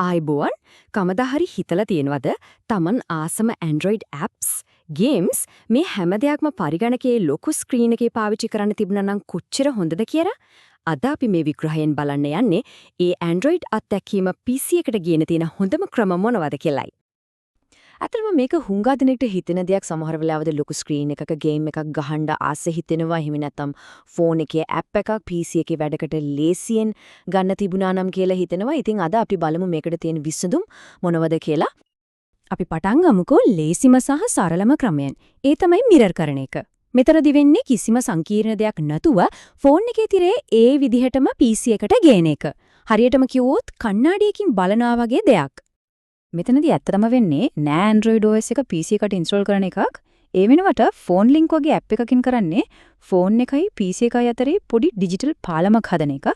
ආයිබෝවන් කමදා හරි හිතලා තියෙනවද Taman ආසම Android apps games මේ හැම දෙයක්ම පරිගණකයේ ලොකු ස්ක්‍රීන් එකේ පාවිච්චි කරන්න තිබුණා නම් කොච්චර හොඳද කියලා අද අපි මේ විග්‍රහයෙන් බලන්න යන්නේ ඒ Android අත්දැකීම PC එකට ගේන තියෙන හොඳම ක්‍රම මොනවද කියලායි. අතරම මේක හුඟා දිනෙකට හිතෙන දෙයක් සමහර වෙලාවද ලොකු ස්ක්‍රීන් එකක ගේම් එකක් ගහන්න ආස හිතෙනවා හිමි නැත්නම් ෆෝන් එකේ ඇප් එකක් PC එකේ වැඩකට ලේසියෙන් ගන්න තිබුණා නම් කියලා හිතෙනවා. ඉතින් අද අපි බලමු මේකට තියෙන විසඳුම් මොනවද කියලා. අපි පටන් ගමුකෝ ලේසිම සහ සරලම ක්‍රමයෙන්. ඒ තමයි මිරර් කරන එක. මෙතනදි වෙන්නේ කිසිම සංකීර්ණ දෙයක් නැතුව ෆෝන් එකේ තිරේ ඒ විදිහටම PC එකට ගේන එක. හරියටම කිව්වොත් කණ්ණාඩියකින් බලනවා වගේ දෙයක්. මෙතනදී ඇත්තටම වෙන්නේ නෑ Android OS එක PC එකට ඉන්ස්ටෝල් කරන එකක්. ඒ වෙනුවට ෆෝන් ලින්ක් වගේ ඇප් එකකින් කරන්නේ ෆෝන් එකයි PC එකයි අතරේ පොඩි ඩිජිටල් පාලමක් හදන එක.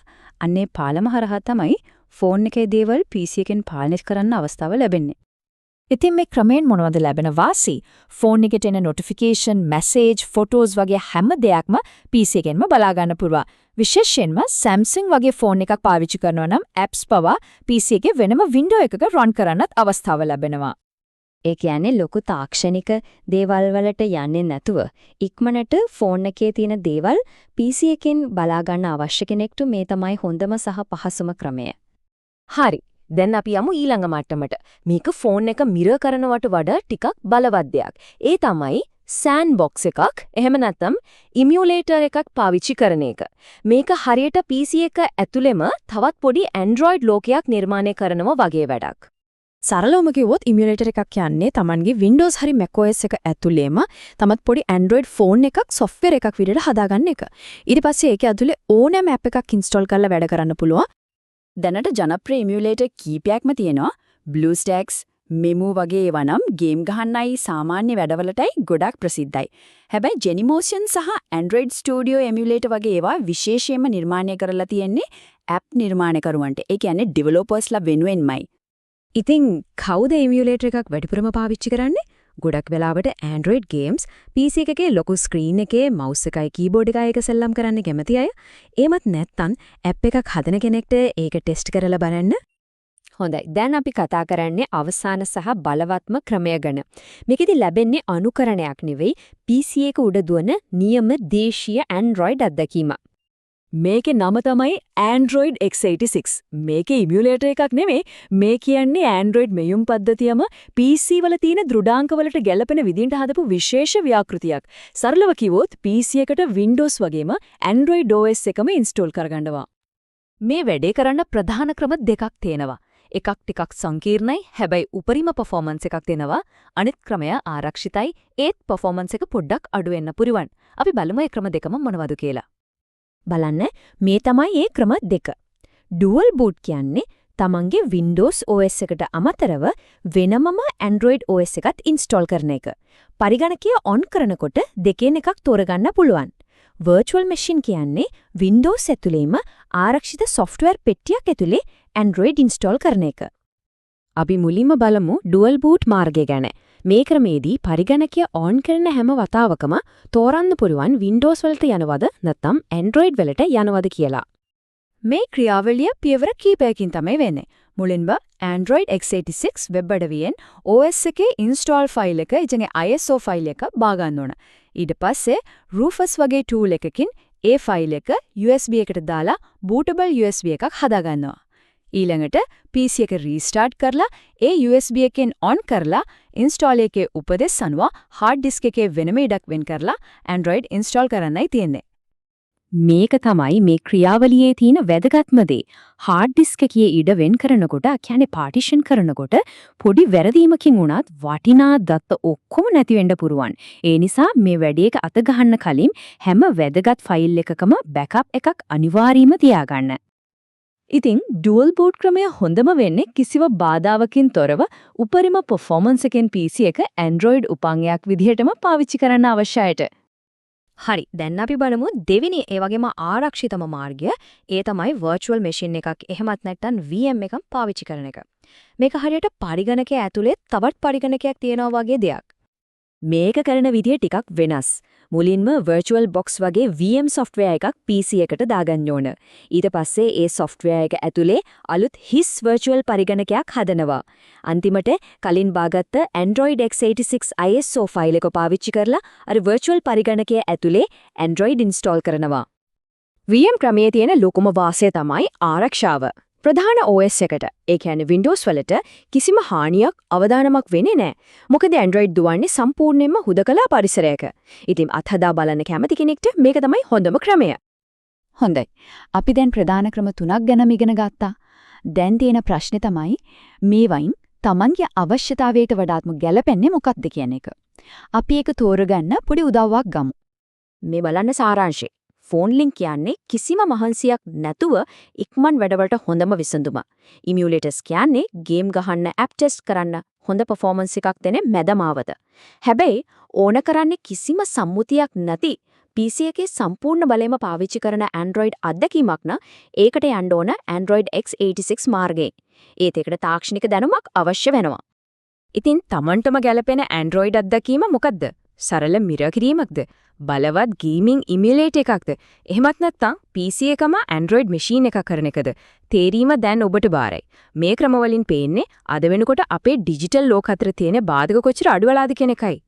අන්නේ පාලම හරහා තමයි ෆෝන් එකේ දේවල් PC එකෙන් පාලනය කරන්න අවස්ථාව ලැබෙන්නේ. ඉතින් මේ ක්‍රමයෙන් මොනවද ලැබෙන වාසි? ෆෝන් එකට එන notification, message, photos වගේ හැම දෙයක්ම PC එකෙන්ම බලා ගන්න පුළුවන්. විශේෂයෙන්ම Samsung වගේ ෆෝන් එකක් පාවිච්චි කරනවා නම් apps පවා PC එකේ වෙනම window එකක run කරන්නත් අවස්ථාව ලැබෙනවා. ඒ කියන්නේ ලොකු තාක්ෂණික දේවල් වලට යන්නේ නැතුව ඉක්මනට ෆෝන් එකේ තියෙන දේවල් PC එකෙන් බලා ගන්න අවශ්‍ය කෙනෙක්ට මේ තමයි හොඳම සහ පහසුම ක්‍රමය. හරි. දැන් අපි යමු ඊළඟ මට්ටමට. මේක ෆෝන් එක මිරර් කරනවට වඩා ටිකක් බලවත් දෙයක්. ඒ තමයි සෑන්ඩ්බොක්ස් එකක් එහෙම නැත්නම් ඉමියුලේටර් එකක් පාවිච්චි කරන එක. මේක හරියට PC එක ඇතුළෙම තවත් පොඩි Android ලෝකයක් නිර්මාණය කරනවා වගේ වැඩක්. සරලවම කිව්වොත් ඉමියුලේටර් එකක් කියන්නේ Tamanගේ Windows හරි macOS එක ඇතුළේම තමත් පොඩි Android ෆෝන් එකක් software එකක් විදිහට හදාගන්න එක. ඊට පස්සේ ඒක ඇතුළේ ඕනෑම app එකක් install කරලා වැඩ කරන්න පුළුවන්. දැනට ජනප්‍රිය ඉමියුලේටර් කීපයක්ම තියෙනවා. BlueStacks, Memu වගේ ඒවා නම් ගේම් ගහන්නයි සාමාන්‍ය වැඩවලටයි ගොඩක් ප්‍රසිද්ධයි. හැබැයි Genymotion සහ Android Studio Emulator වගේ ඒවා විශේෂයෙන්ම නිර්මාණය කරලා තියෙන්නේ app නිර්මාණකරුවන්ට. ඒ කියන්නේ developersලා වෙනුවෙන්මයි. ඉතින් කවුද emulator එකක් වැඩිපුරම පාවිච්චි කරන්නේ? ගොඩක් වෙලාවට Android games PC එකේ ලොකු ස්ක්‍රීන් එකේ mouse එකයි keyboard එකයි එක සෙල්ලම් කරන්න කැමති අය. එහෙමත් නැත්නම් app එකක් හදන කෙනෙක්ට ඒක ටෙස්ට් කරලා බලන්න. හොඳයි. දැන් අපි කතා කරන්නේ අවසාන සහ බලවත්ම ක්‍රමය ගැන. මේකෙදි ලැබෙන්නේ අනුකරණයක් නෙවෙයි PC එක උඩ දුවන නියම දේශීය Android අත්දැකීම. මේකේ නම තමයි Android X86. මේකේ ඉමියුලේටර් එකක් නෙමෙයි. මේ කියන්නේ Android මෙයුම් පද්ධතියම PC වල තියෙන දෘඩාංක වලට ගැලපෙන විදිහට හදපු විශේෂ ව්‍යාකෘතියක්. සරලව කිව්වොත් PC එකට Windows වගේම Android OS එකම ඉන්ස්ටෝල් කරගන්නවා. මේ වැඩේ කරන්න ප්‍රධාන ක්‍රම දෙකක් තියෙනවා. එකක් ටිකක් සංකීර්ණයි, හැබැයි උපරිම performance එකක් දෙනවා. අනිත් ක්‍රමය ආරක්ෂිතයි, ඒත් performance එක පොඩ්ඩක් අඩු වෙන්න පුරුවන්. අපි බලමු මේ ක්‍රම දෙකම මොනවද කියලා. බලන්න මේ තමයි ඒ ක්‍රම දෙක. Dual boot කියන්නේ තමන්ගේ Windows OS එකට අමතරව වෙනමම Android OS එකත් install කරන එක. පරිගණකය on කරනකොට දෙකෙන් එකක් තෝරගන්න පුළුවන්. Virtual machine කියන්නේ Windows ඇතුළේම ආරක්ෂිත software පෙට්ටියක් ඇතුලේ Android install කරන එක. අපි මුලින්ම බලමු dual boot මාර්ගය ගැන. මේ ක්‍රමේදී පරිගණකය on කරන හැම වතාවකම තෝරන්න පුළුවන් Windows වලට යනවද නැත්නම් Android වලට යනවද කියලා. මේ ක්‍රියාවලිය පියවර කිහිපයකින් තමයි වෙන්නේ. මුලින්ම Android x86 වෙබ් අඩවියෙන් OS එකේ install file එක, ISO file එක බා ගන්න ඕන. ඊට පස්සේ Rufus වගේ tool එකකින් ඒ file එක USB එකට දාලා bootable USB එකක් හදා ගන්නවා. ඊළඟට PC එක restart කරලා ඒ USB එකෙන් on කරලා install එකේ උපදෙස් අනුව hard disk එකේ වෙනම ඉඩක් වෙන් කරලා Android install කරන්නයි තියෙන්නේ. මේක තමයි මේ ක්‍රියාවලියේ තියෙන වැදගත්ම දේ. hard disk එකේ ඉඩ වෙන් කරනකොට, කියන්නේ partition කරනකොට පොඩි වැරදීමකින් වුණත් වටිනා දත්ත ඔක්කොම නැති වෙන්න පුරුවන්. ඒ නිසා මේ වැඩේක අත ගහන්න කලින් හැම වැදගත් ෆයිල් එකකම backup එකක් අනිවාර්යයෙන්ම තියාගන්න. ඉතින් dual boot ක්‍රමය හොඳම වෙන්නේ කිසිව බාධාවකින් තොරව උපරිම performance එකෙන් PC එක Android උපංගයක් විදිහටම පාවිච්චි කරන්න අවශ්‍යයට. හරි. දැන් අපි බලමු දෙවෙනි ඒ වගේම ආරක්ෂිතම මාර්ගය. ඒ තමයි virtual machine එකක් එහෙමත් නැත්නම් VM එකක් පාවිච්චි කරන එක. මේක හරියට පරිගණකය ඇතුලේ තවත් පරිගණකයක් තියෙනවා වගේ දෙයක්. මේක කරන විදිය ටිකක් වෙනස්. මුලින්ම virtual box වගේ VM software එකක් PC එකට දාගන්න ඕන. ඊට පස්සේ ඒ software එක ඇතුලේ අලුත් HIS virtual පරිගණකයක් හදනවා. අන්තිමට කලින් බාගත්ත Android x86 ISO ෆයිල් එක පාවිච්චි කරලා අර virtual පරිගණකයේ ඇතුලේ Android install කරනවා. VM ක්‍රමයේ තියෙන ලොකුම වාසිය තමයි ආරක්ෂාව. ප්‍රධාන OS එකට, ඒ කියන්නේ Windows වලට කිසිම හානියක් අවදානමක් වෙන්නේ නැහැ. මොකද Android දුවන්නේ සම්පූර්ණයෙන්ම හුදකලා පරිසරයක. ඉතින් අත්හදා බලන්න කැමති කෙනෙක්ට මේක තමයි හොඳම ක්‍රමය. හොඳයි. අපි දැන් ප්‍රධාන ක්‍රම 3ක් ගැනම ඉගෙන ගත්තා. දැන් තියෙන ප්‍රශ්නේ තමයි මේ වයින් Tamanගේ අවශ්‍යතාවයට වඩාත්ම ගැළපෙන්නේ මොකක්ද කියන එක. අපි ඒක තෝරගන්න පොඩි උදව්වක් ගමු. මේ බලන්න සාරාංශය. ෆෝන් ලින්ක් කියන්නේ කිසිම මහන්සියක් නැතුව ඉක්මන් වැඩවලට හොඳම විසඳුම. ඉමියුලේටර්ස් කියන්නේ ගේම් ගහන්න, ඇප් ටෙස්ට් කරන්න හොඳ පර්ෆෝමන්ස් එකක් දෙන මැදමාවත. හැබැයි ඕන කරන්නේ කිසිම සම්මුතියක් නැති PC එකේ සම්පූර්ණ බලයම පාවිච්චි කරන Android අත්දැකීමක් නම් ඒකට යන්න ඕන Android x86 මාර්ගයෙන්. ඒත් ඒකට තාක්ෂණික දැනුමක් අවශ්‍ය වෙනවා. ඉතින් Tamanටම ගැලපෙන Android අත්දැකීම මොකද්ද? සරල මිරර් කිරීමක්ද? බලවත් ගේමිං ඉමියුලේටර් එකක්ද? එහෙමත් නැත්නම් PC එකම Android machine එකක් කරන එකද? තේරීම දැන් ඔබට බාරයි. මේ ක්‍රම වලින් පේන්නේ අද වෙනකොට අපේ ඩිජිටල් ලෝක අතර තියෙන බාධක කොච්චර අඩු වෙලාද කියන එකයි.